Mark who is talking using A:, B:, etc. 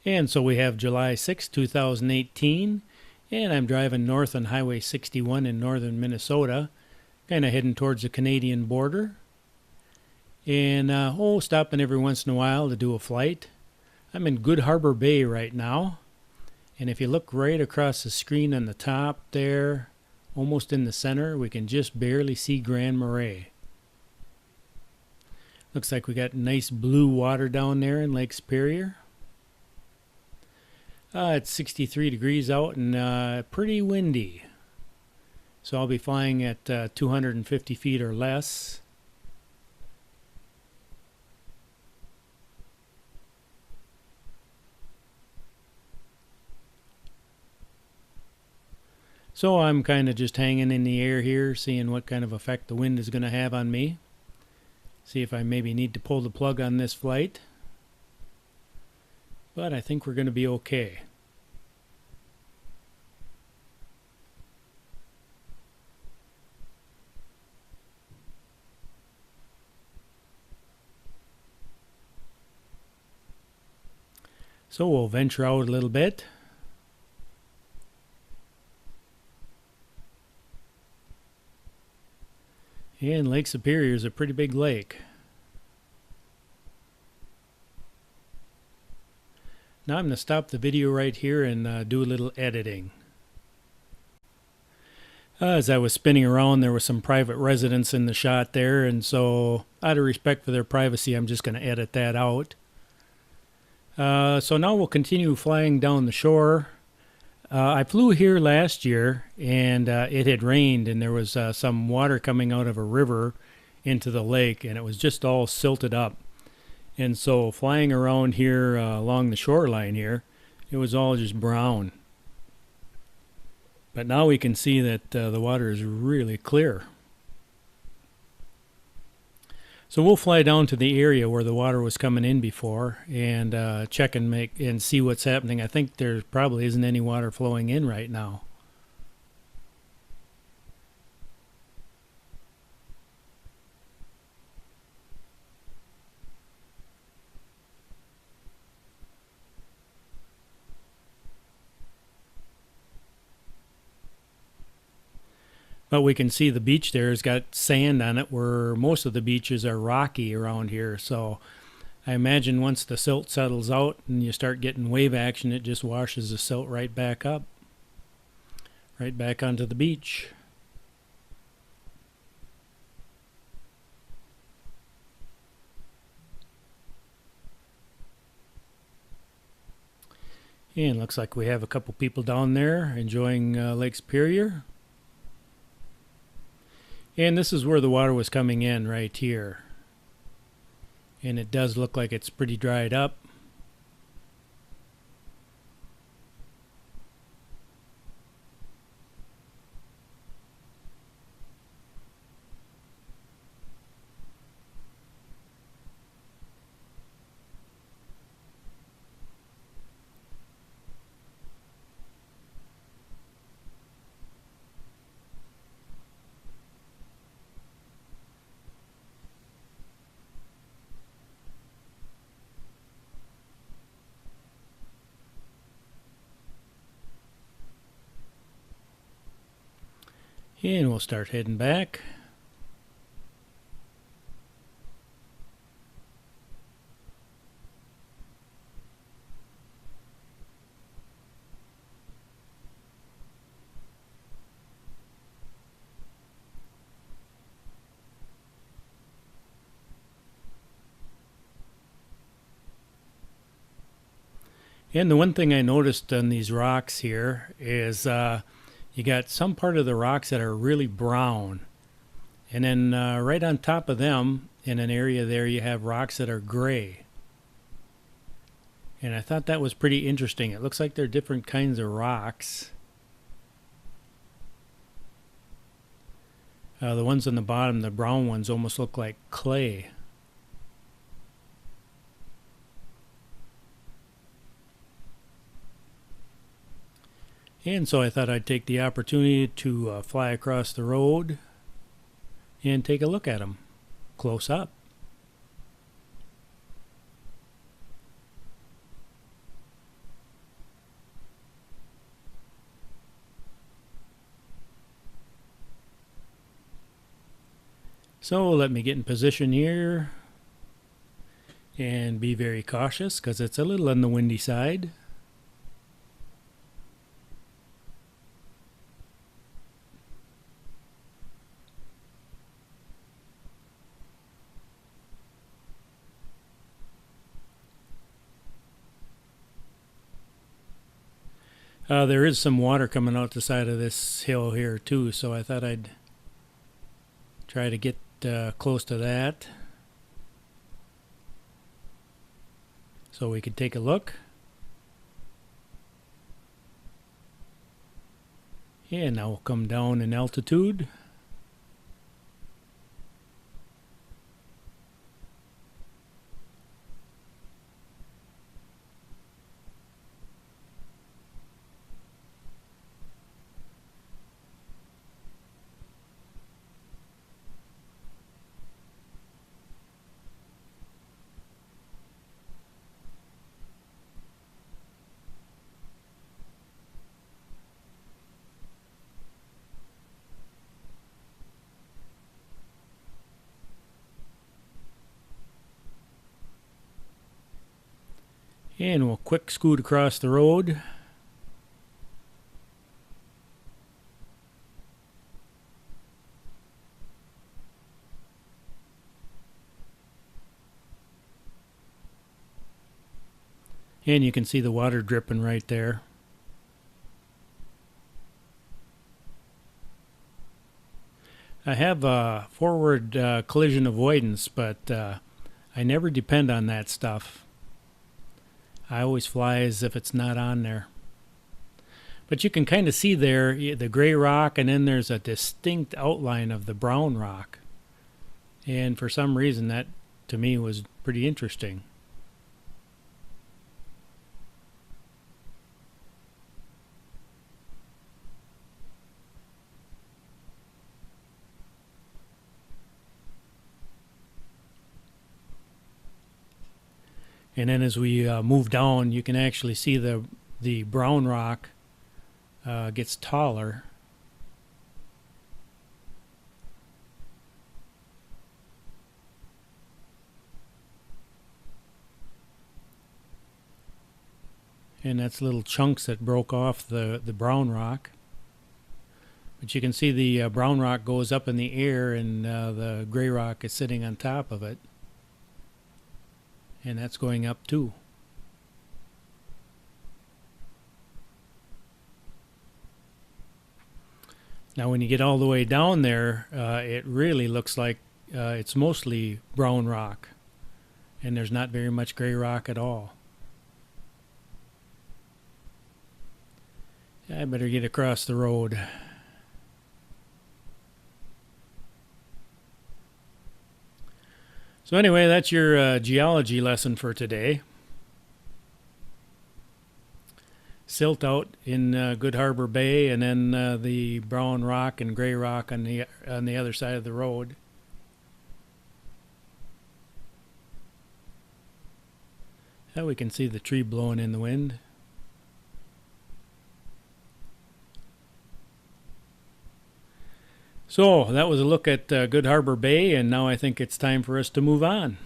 A: And so we have July 6, 2018, and I'm driving north on Highway 61 in northern Minnesota, kind of heading towards the Canadian border. And stopping every once in a while to do a flight. I'm in Good Harbor Bay right now, and if you look right across the screen on the top there, almost in the center, we can just barely see Grand Marais. Looks like we got nice blue water down there in Lake Superior. It's 63 degrees out and pretty windy. So I'll be flying at 250 feet or less. So I'm kind of just hanging in the air here, seeing what kind of effect the wind is going to have on me. See if I maybe need to pull the plug on this flight. But I think we're going to be okay. So we'll venture out a little bit. And Lake Superior is a pretty big lake. Now I'm going to stop the video right here and do a little editing. As I was spinning around, there was some private residents in the shot there, and so out of respect for their privacy, I'm just going to edit that out. So now we'll continue flying down the shore. I flew here last year, and it had rained, and there was some water coming out of a river into the lake, and it was just all silted up. And so flying around here along the shoreline here, it was all just brown. But now we can see that the water is really clear. So we'll fly down to the area where the water was coming in before and check and see what's happening. I think there probably isn't any water flowing in right now. But we can see the beach there has got sand on it, where most of the beaches are rocky around here. So I imagine once the silt settles out and you start getting wave action, it just washes the silt right back up, right back onto the beach. And looks like we have a couple people down there enjoying Lake Superior. And this is where the water was coming in right here. And it does look like it's pretty dried up. And we'll start heading back. And the one thing I noticed on these rocks here is you got some part of the rocks that are really brown. And then right on top of them, in an area there, you have rocks that are gray. And I thought that was pretty interesting. It looks like they're different kinds of rocks. The ones on the bottom, the brown ones, almost look like clay. And so I thought I'd take the opportunity to fly across the road and take a look at them close up. So let me get in position here and be very cautious because it's a little on the windy side. There is some water coming out the side of this hill here too, so I thought I'd try to get close to that so we could take a look. And now we'll come down in altitude. And we'll quick scoot across the road. And you can see the water dripping right there. I have forward collision avoidance, but I never depend on that stuff. I always fly as if it's not on there. But you can kind of see there the gray rock, and then there's a distinct outline of the brown rock. And for some reason that to me was pretty interesting. And then as we move down, you can actually see the brown rock gets taller. And that's little chunks that broke off the brown rock. But you can see the brown rock goes up in the air, and the gray rock is sitting on top of it. And that's going up too. Now when you get all the way down there, it really looks like it's mostly brown rock, and there's not very much gray rock at all. I better get across the road. So anyway, that's your geology lesson for today. Silt out in Good Harbor Bay, and then the brown rock and gray rock on the other side of the road. Now we can see the tree blowing in the wind. So that was a look at Good Harbor Bay, and now I think it's time for us to move on.